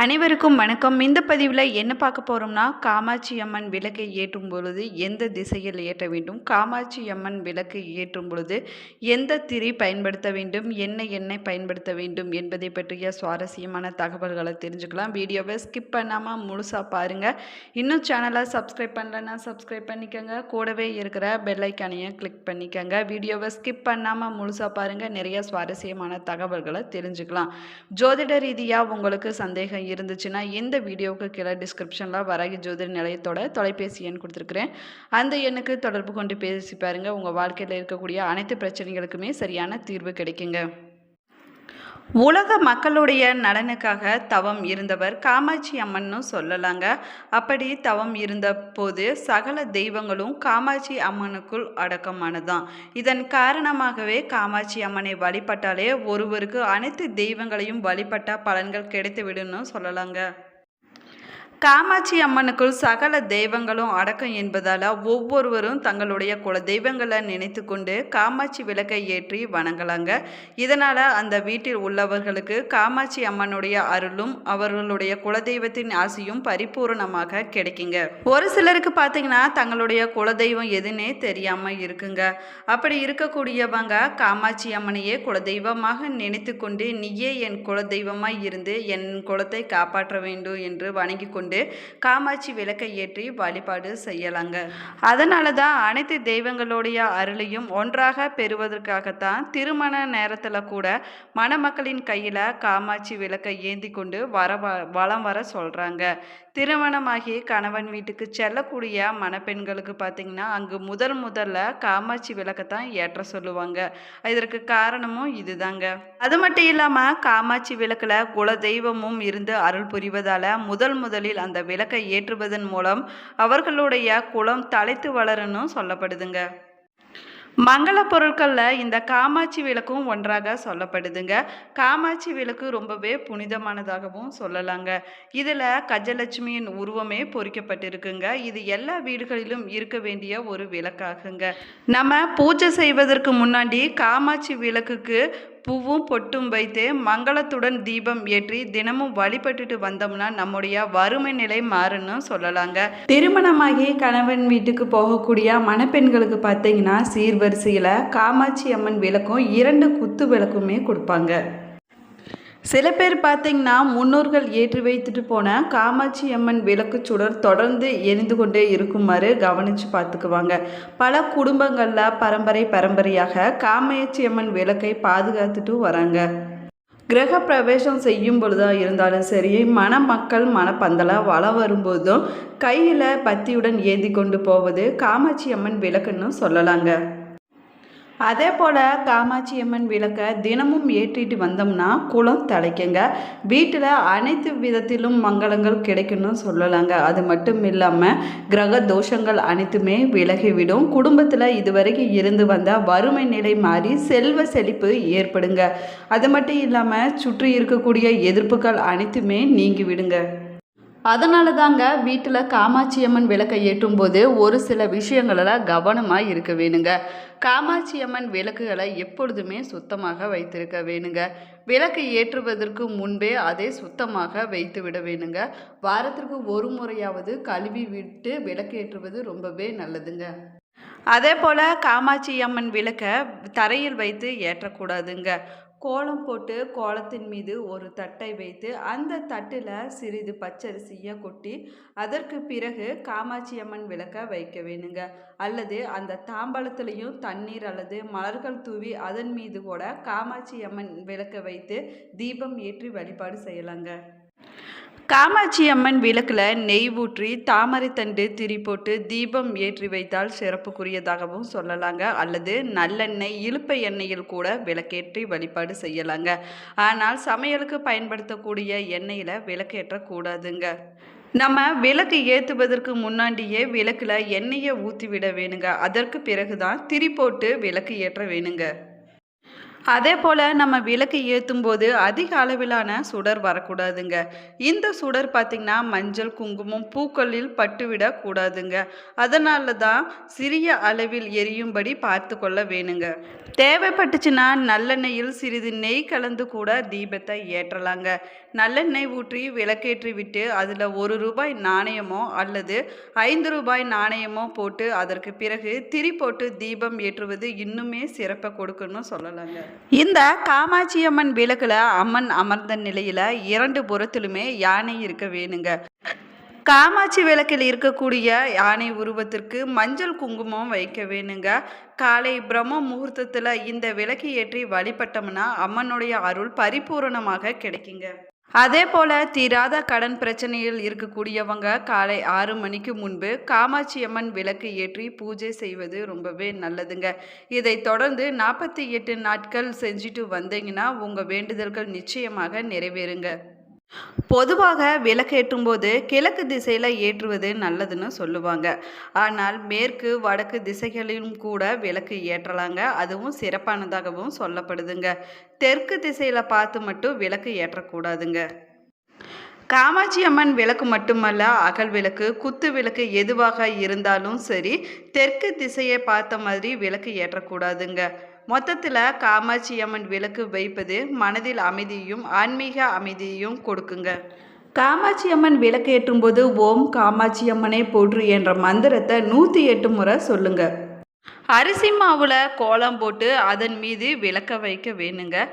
அனைவருக்கும் வணக்கம். இந்த பதிவில் என்ன பார்க்க போகிறோம்னா, காமாட்சி அம்மன் விளக்கை ஏற்றும் பொழுது எந்த திசையில் ஏற்ற வேண்டும், காமாட்சி அம்மன் விளக்கை ஏற்றும் பொழுது எந்த திரி பயன்படுத்த வேண்டும், என்ன எண்ணெய் பயன்படுத்த வேண்டும் என்பதை பற்றிய சுவாரஸ்யமான தகவல்களை தெரிஞ்சுக்கலாம். வீடியோவை ஸ்கிப் பண்ணாமல் முழுசாக பாருங்கள். இன்னும் சேனலை சப்ஸ்கிரைப் பண்ணலைன்னா சப்ஸ்கிரைப் பண்ணிக்கோங்க. கூடவே இருக்கிற பெல் ஐக்கானையும் கிளிக் பண்ணிக்கோங்க. வீடியோவை ஸ்கிப் பண்ணாமல் முழுசாக பாருங்கள். நிறைய சுவாரஸ்யமான தகவல்களை தெரிஞ்சுக்கலாம். ஜோதிட ரீதியாக உங்களுக்கு சந்தேகம் இருந்துச்சுன்னா இந்த வீடியோவுக்கு கீழே டிஸ்கிரிப்ஷனில் வராகி ஜோதிட நிலையத்தோட தொலைபேசி எண் கொடுத்துருக்குறேன். அந்த எண்ணுக்கு தொடர்பு கொண்டு பேசி பாருங்கள். உங்கள் வாழ்க்கையில் இருக்கக்கூடிய அனைத்து பிரச்சனைகளுக்குமே சரியான தீர்வு கிடைக்குங்க. உலக மக்களுடைய நலனுக்காக தவம் இருந்தவர் காமாட்சி அம்மன்னு சொல்லலாங்க. அப்படி தவம் இருந்த போது சகல தெய்வங்களும் காமாட்சி அம்மனுக்குள் அடக்கமானதான். இதன் காரணமாகவே காமாட்சி அம்மனை வழிபட்டாலே ஒருவருக்கு அனைத்து தெய்வங்களையும் வழிபட்ட பலன்கள் கிடைத்துவிடுன்னு சொல்லலாங்க. காமாட்சி அம்மனுக்குள் சகல தெய்வங்களும் அடக்கம் என்பதால் ஒவ்வொருவரும் தங்களுடைய குல தெய்வங்களை நினைத்து கொண்டு காமாட்சி விளக்கை ஏற்றி வணங்கலாங்க. இதனால் அந்த வீட்டில் உள்ளவர்களுக்கு காமாட்சி அம்மனுடைய அருளும் அவர்களுடைய குலதெய்வத்தின் ஆசையும் பரிபூர்ணமாக கிடைக்குங்க. ஒரு சிலருக்கு பார்த்தீங்கன்னா தங்களுடைய குலதெய்வம் எதுன்னே தெரியாமல் இருக்குங்க. அப்படி இருக்கக்கூடியவங்க காமாட்சி அம்மனையே குலதெய்வமாக நினைத்து கொண்டு நீயே என் குலதெய்வமாய் இருந்து என் குலத்தை காப்பாற்ற வேண்டும் என்று வணங்கி கொண்டு காமாட்சி விளக்கை ஏற்றி வழிபாடு செய்யலாங்க. அதனால தான் அனைத்து தெய்வங்களுடைய அருளையும் ஒன்றாக பெறுவதற்காகத்தான் திருமண நேரத்தில் கூட மணமக்களின் கையில் காமாட்சி விளக்கை ஏந்தி கொண்டு வலம் வர சொல்கிறாங்க. திருமணமாகி கணவன் வீட்டுக்கு செல்லக்கூடிய மணப்பெண்களுக்கு பார்த்திங்கன்னா அங்கு முதல்ல காமாட்சி விளக்கத்தான் ஏற்ற சொல்லுவாங்க. இதற்கு காரணமும் இதுதாங்க. அது மட்டும் இல்லாமல் காமாட்சி விளக்கில் குல தெய்வமும் இருந்து அருள் புரிவதால் முதலில் அந்த விளக்கை ஏற்றுவதன் மூலம் அவர்களுடைய குலம் தலைத்து வளருன்னு சொல்லப்படுதுங்க. மங்கள பொருட்களில் இந்த காமாட்சி விளக்கும் ஒன்றாக சொல்லப்படுதுங்க. காமாட்சி விளக்கு ரொம்பவே புனிதமானதாகவும் சொல்லலாங்க. இதில் கஜலட்சுமியின் உருவமே பொறிக்கப்பட்டிருக்குங்க. இது எல்லா வீடுகளிலும் இருக்க வேண்டிய ஒரு விளக்காகுங்க. நம்ம பூஜை செய்வதற்கு முன்னாடி காமாட்சி விளக்குக்கு பூவும் பொட்டும் வைத்து மங்களத்துடன் தீபம் ஏற்றி தினமும் வழிபட்டுட்டு வந்தோம்னா நம்முடைய வறுமை நிலை மாறுன்னு சொல்லலாங்க. திருமணமாகி கணவன் வீட்டுக்கு போகக்கூடிய மணப்பெண்களுக்கு பார்த்தீங்கன்னா சீர்வரிசையில் காமாட்சி அம்மன் விளக்கும் 2 குத்து விளக்குமே கொடுப்பாங்க. சில பேர் பார்த்திங்கன்னா முன்னோர்கள் ஏற்றி வைத்துட்டு போன காமாட்சி அம்மன் விளக்கு சுடர் தொடர்ந்து எரிந்து கொண்டே இருக்குமாறு கவனித்து பார்த்துக்குவாங்க. பல குடும்பங்களில் பரம்பரையாக காமாட்சி அம்மன் விளக்கை பாதுகாத்துட்டு வராங்க. கிரக பிரவேசம் செய்யும் பொழுதாக இருந்தாலும் சரி, மணமக்கள் மணப்பந்தலை வளம் வரும்போதும் கையில் பத்தியுடன் ஏந்தி கொண்டு போவது காமாட்சி அம்மன் விளக்குன்னு சொல்லலாங்க. அதே போல் காமாட்சி அம்மன் விளக்கை தினமும் ஏற்றிட்டு வந்தோம்னா குலம் தலைக்குங்க. வீட்டில் அனைத்து விதத்திலும் மங்களங்கள் கிடைக்கணும்னு சொல்லலாங்க. அது மட்டும் இல்லாமல் கிரக தோஷங்கள் அனைத்துமே விலகிவிடும். குடும்பத்தில் இதுவரைக்கும் இருந்து வந்த வறுமை நிலை மாறி செல்வ செழிப்பு ஏற்படுங்க. அது மட்டும் இல்லாமல் சுற்றி இருக்கக்கூடிய எதிர்ப்புகள் அனைத்துமே நீங்கி விடுங்க. அதனால தாங்க வீட்டில் காமாட்சி அம்மன் விளக்கை ஏற்றும் போது ஒரு சில விஷயங்களில் கவனமாக இருக்க வேணுங்க. காமாட்சி அம்மன் விளக்குகளை எப்பொழுதுமே சுத்தமாக வைத்திருக்க வேணுங்க. விளக்கு ஏற்றுவதற்கு முன்பே அதை சுத்தமாக வைத்து விட வேணுங்க. வாரத்திற்கு ஒரு முறையாவது கழுவி விட்டு விளக்கு ஏற்றுவது ரொம்பவே நல்லதுங்க. அதே போல் காமாட்சி அம்மன் விளக்கை தரையில் வைத்து ஏற்றக்கூடாதுங்க. கோலம் போட்டு கோலத்தின் மீது ஒரு தட்டை வைத்து அந்த தட்டில் சிறிது பச்சரிசியை கொட்டி அதற்கு பிறகு காமாட்சி அம்மன் விளக்க வைக்க வேணுங்க. அல்லது அந்த தாம்பாளத்துலேயும் தண்ணீர் அல்லது மலர்கள் தூவி அதன் மீது கூட காமாட்சி அம்மன் விளக்க வைத்து தீபம் ஏற்றி வழிபாடு செய்யலாங்க. காமாட்சி அம்மன் விளக்கில் நெய் ஊற்றி தாமரை தண்டு திரி போட்டு தீபம் ஏற்றி வைத்தால் சிறப்புக்குரியதாகவும் சொல்லலாங்க. அல்லது நல்லெண்ணெய் இழுப்பை எண்ணெயில் கூட விளக்கேற்றி வழிபாடு செய்யலாங்க. ஆனால் சமையலுக்கு பயன்படுத்தக்கூடிய எண்ணெயில் விளக்கேற்றக்கூடாதுங்க. நம்ம விளக்கு ஏற்றுவதற்கு முன்னாடியே விளக்கில் எண்ணெயை ஊற்றி விட வேணுங்க. அதற்கு பிறகுதான் திரி போட்டு விளக்கு ஏற்ற வேணுங்க. அதே போல் நம்ம விளக்கு ஏற்றும் போது அதிக அளவிலான சுடர் வரக்கூடாதுங்க. இந்த சுடர் பார்த்திங்கன்னா மஞ்சள், குங்குமம், பூக்களில் பட்டுவிடக்கூடாதுங்க. அதனால தான் சிறிய அளவில் எரியும்படி பார்த்து கொள்ள வேணுங்க. தேவைப்பட்டுச்சுன்னா நல்லெண்ணெயில் சிறிது நெய் கலந்து கூட தீபத்தை ஏற்றலாங்க. நல்லெண்ணெய் ஊற்றி விளக்கேற்றி விட்டு அதில் ரூபாய் 1 நாணயமோ அல்லது ரூபாய் 5 நாணயமோ போட்டு அதற்கு பிறகு திரி போட்டு தீபம் ஏற்றுவது இன்னுமே சிறப்பை கொடுக்குன்னு சொல்லலாங்க. இந்த காமாட்சி அம்மன் விளக்குல அம்மன் அமர்ந்த நிலையில 2 புறத்திலுமே யானை இருக்க வேணுங்க. காமாட்சி விளக்கில் இருக்கக்கூடிய யானை உருவத்திற்கு மஞ்சள் குங்குமம் வைக்க வேணுங்க. காலை பிரம்ம முகூர்த்தத்தில் இந்த விளக்கு ஏற்றி வழிபட்டோம்னா அம்மனுடைய அருள் பரிபூரணமாக கிடைக்குங்க. அதே போல் தீராத கடன் பிரச்சனையில் இருக்கக்கூடியவங்க காலை 6 மணிக்கு முன்பு காமாட்சி அம்மன் விளக்கு ஏற்றி பூஜை செய்வது ரொம்பவே நல்லதுங்க. இதை தொடர்ந்து 48 நாட்கள் செஞ்சுட்டு வந்தீங்கன்னா உங்கள் வேண்டுதல்கள் நிச்சயமாக நிறைவேறுங்க. பொதுவாக விளக்கேற்றும் போது கிழக்கு திசையில் ஏற்றுவது நல்லதுன்னு சொல்லுவாங்க. ஆனால் மேற்கு வடக்கு திசைகளிலும் கூட விளக்கு ஏற்றலாங்க. அதுவும் சிறப்பானதாகவும் சொல்லப்படுதுங்க. தெற்கு திசையில் பார்த்து மட்டும் விளக்கு ஏற்றக்கூடாதுங்க. காமாட்சி அம்மன் விளக்கு மட்டுமல்ல, அகல் விளக்கு, குத்து விளக்கு எதுவாக இருந்தாலும் சரி தெற்கு திசையை பார்த்த மாதிரி விளக்கு ஏற்றக்கூடாதுங்க. மொத்தத்தில் காமாட்சி அம்மன் விளக்கு வைப்பது மனதில் அமைதியும் ஆன்மீக அமைதியையும் கொடுக்குங்க. காமாட்சி அம்மன் விளக்கு ஏற்றும் போது ஓம் காமாட்சி அம்மனை போற்று என்ற மந்திரத்தை 108 முறை சொல்லுங்க. அரிசி மாவில் கோலம் போட்டு அதன் மீது விளக்க வைக்க வேணுங்க.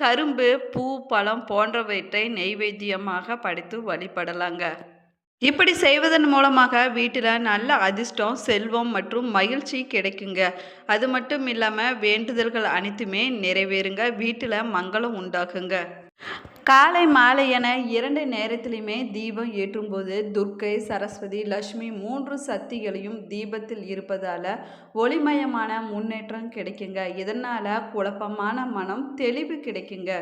கரும்பு, பூ, பழம் போன்றவற்றை நெய்வேத்தியமாக படைத்து வழிபடலாங்க. இப்படி செய்வதன் மூலமாக வீட்டில் நல்ல அதிர்ஷ்டம், செல்வம் மற்றும் மகிழ்ச்சி கிடைக்குங்க. அது மட்டும் இல்லாமல் வேண்டுதல்கள் அனைத்துமே நிறைவேறுங்க. வீட்டில் மங்களம் உண்டாகுங்க. காலை மாலை என 2 நேரத்திலையுமே தீபம் ஏற்றும்போது துர்க்கை, சரஸ்வதி, லட்சுமி 3 சக்திகளையும் தீபத்தில் இருப்பதால் ஒளிமயமான முன்னேற்றம் கிடைக்குங்க. இதனால் குழப்பமான மனம் தெளிவு கிடைக்குங்க.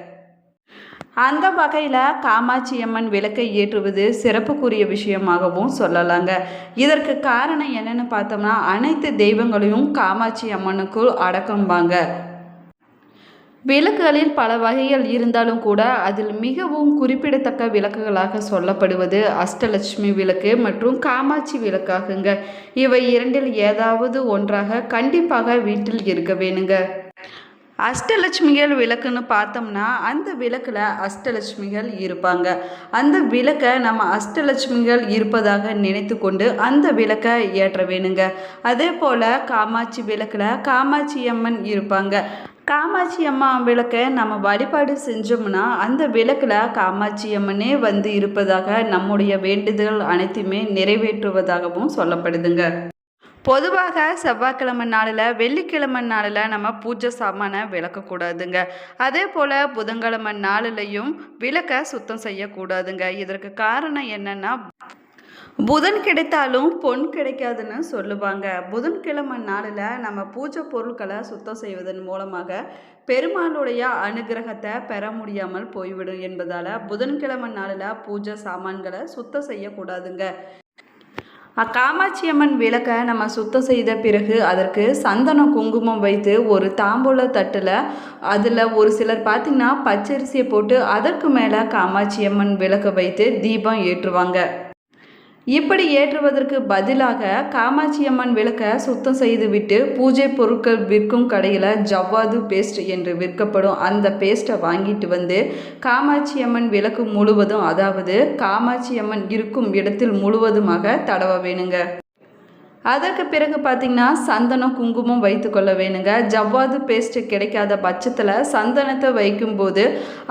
அந்த வகையில் காமாட்சி அம்மன் விளக்கை ஏற்றுவது சிறப்புக்குரிய விஷயமாகவும் சொல்லலாங்க. இதற்கு காரணம் என்னன்னு பார்த்தோம்னா அனைத்து தெய்வங்களையும் காமாட்சி அம்மனுக்குள் அடக்கம்பாங்க. விளக்குகளில் பல வகைகள் இருந்தாலும் கூட அதில் மிகவும் குறிப்பிடத்தக்க விளக்குகளாக சொல்லப்படுவது அஷ்டலட்சுமி விளக்கு மற்றும் காமாட்சி விளக்காகுங்க. இவை 2இல் ஏதாவது ஒன்றாக கண்டிப்பாக வீட்டில் இருக்க வேணுங்க. அஷ்டலட்சுமிகள் விளக்குன்னு பார்த்தோம்னா அந்த விளக்கில் அஷ்டலட்சுமிகள் இருப்பாங்க. அந்த விளக்கை நம்ம அஷ்டலட்சுமிகள் இருப்பதாக நினைத்து கொண்டு அந்த விளக்கை ஏற்ற வேணுங்க. அதே போல் காமாட்சி விளக்கில் காமாட்சி அம்மன் இருப்பாங்க. காமாட்சி அம்மா விளக்கை நம்ம வழிபாடு செஞ்சோம்னா அந்த விளக்கில் காமாட்சி அம்மனே வந்து இருப்பதாக நம்முடைய வேண்டுதல் அனைத்துமே நிறைவேற்றுவதாகவும் சொல்லப்படுதுங்க. பொதுவாக செவ்வாய்க்கிழமை நாளில், வெள்ளிக்கிழமை நாளில் நம்ம பூஜை சாமானை விளக்கக்கூடாதுங்க. அதே போல் புதன்கிழமை நாளிலையும் விளக்கை சுத்தம் செய்யக்கூடாதுங்க. இதற்கு காரணம் என்னென்னா புதன் கிடைத்தாலும் பொன் கிடைக்காதுன்னு சொல்லுவாங்க. புதன்கிழமை நாளில் நம்ம பூஜை பொருட்களை சுத்தம் செய்வதன் மூலமாக பெருமாளுடைய அனுகிரகத்தை பெற முடியாமல் போய்விடும் என்பதால் புதன்கிழமை நாளில் பூஜை சாமான்களை சுத்தம் செய்யக்கூடாதுங்க. காமாட்சி அம்மன் விளக்கை நம்ம சுத்தம் செய்த பிறகு அதற்கு சந்தனம், குங்குமம் வைத்து ஒரு தாம்பூல தட்டில் அதில் ஒரு சிலர் பார்த்திங்கன்னா பச்சரிசியை போட்டு அதற்கு மேலே காமாட்சி அம்மன் விளக்கை வைத்து தீபம் ஏற்றுவாங்க. இப்படி ஏற்றுவதற்கு பதிலாக காமாட்சி அம்மன் விளக்கை சுத்தம் செய்துவிட்டு பூஜை பொருட்கள் விற்கும் கடையில் ஜவ்வாது பேஸ்ட் என்று விற்கப்படும் அந்த பேஸ்ட்டை வாங்கிட்டு வந்து காமாட்சி அம்மன் விளக்கு முழுவதும், அதாவது காமாட்சி அம்மன் இருக்கும் இடத்தில் முழுவதுமாக தடவ வேணுங்க. அதற்கு பிறகு பார்த்திங்கன்னா சந்தனம், குங்குமம் வைத்து கொள்ள வேணுங்க. ஜவ்வாது பேஸ்ட்டு கிடைக்காத பட்சத்தில் சந்தனத்தை வைக்கும்போது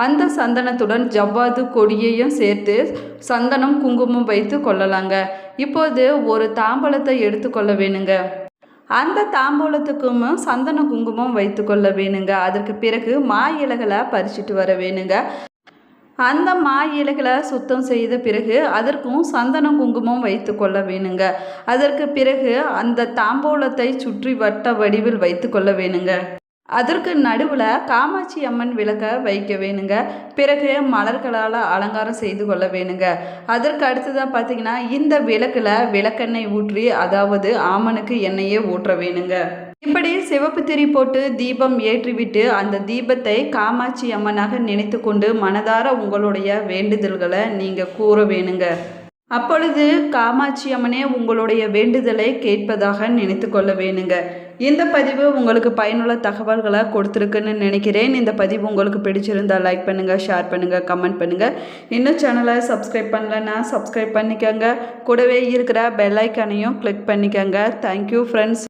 அந்த சந்தனத்துடன் ஜவ்வாது கொடியையும் சேர்த்து சந்தனம், குங்குமம் வைத்து கொள்ளலாங்க. இப்போது ஒரு தாம்பூலத்தை எடுத்துக்கொள்ள வேணுங்க. அந்த தாம்பூலத்துக்கும் சந்தன குங்குமம் வைத்து கொள்ள வேணுங்க. அதற்கு பிறகு மா இலைகளை பறிச்சுட்டு வர வேணுங்க. அந்த மா இலைகளை சுத்தம் செய்த பிறகு அதற்கும் சந்தனம், குங்குமம் வைத்து கொள்ள வேணுங்க. அதற்கு பிறகு அந்த தாம்பூலத்தை சுற்றி வட்ட வடிவில் வைத்து கொள்ள வேணுங்க. அதற்கு நடுவில் காமாட்சி அம்மன் விளக்கை வைக்க வேணுங்க. பிறகு மலர்களால் அலங்காரம் செய்து கொள்ள வேணுங்க. அதற்கு அடுத்ததாக பார்த்திங்கன்னா இந்த விளக்கில் விளக்கெண்ணெய் ஊற்றி, அதாவது ஆமனுக்கு எண்ணெயே ஊற்ற வேணுங்க. இப்படி சிவப்பு திரி போட்டு தீபம் ஏற்றிவிட்டு அந்த தீபத்தை காமாட்சி அம்மனாக நினைத்து கொண்டு மனதார உங்களுடைய வேண்டுதல்களை நீங்கள் கூற வேணுங்க. அப்பொழுது காமாட்சி அம்மனே உங்களுடைய வேண்டுதலை கேட்பதாக நினைத்து கொள்ள வேணுங்க. இந்த பதிவு உங்களுக்கு பயனுள்ள தகவல்களை கொடுத்துருக்குன்னு நினைக்கிறேன். இந்த பதிவு உங்களுக்கு பிடிச்சிருந்தால் லைக் பண்ணுங்கள், ஷேர் பண்ணுங்கள், கமெண்ட் பண்ணுங்கள். இன்னும் சேனலை சப்ஸ்கிரைப் பண்ணலன்னா சப்ஸ்கிரைப் பண்ணிக்கோங்க. கூடவே இருக்கிற பெல் ஐக்கானையும் கிளிக் பண்ணிக்கோங்க. Thank you friends.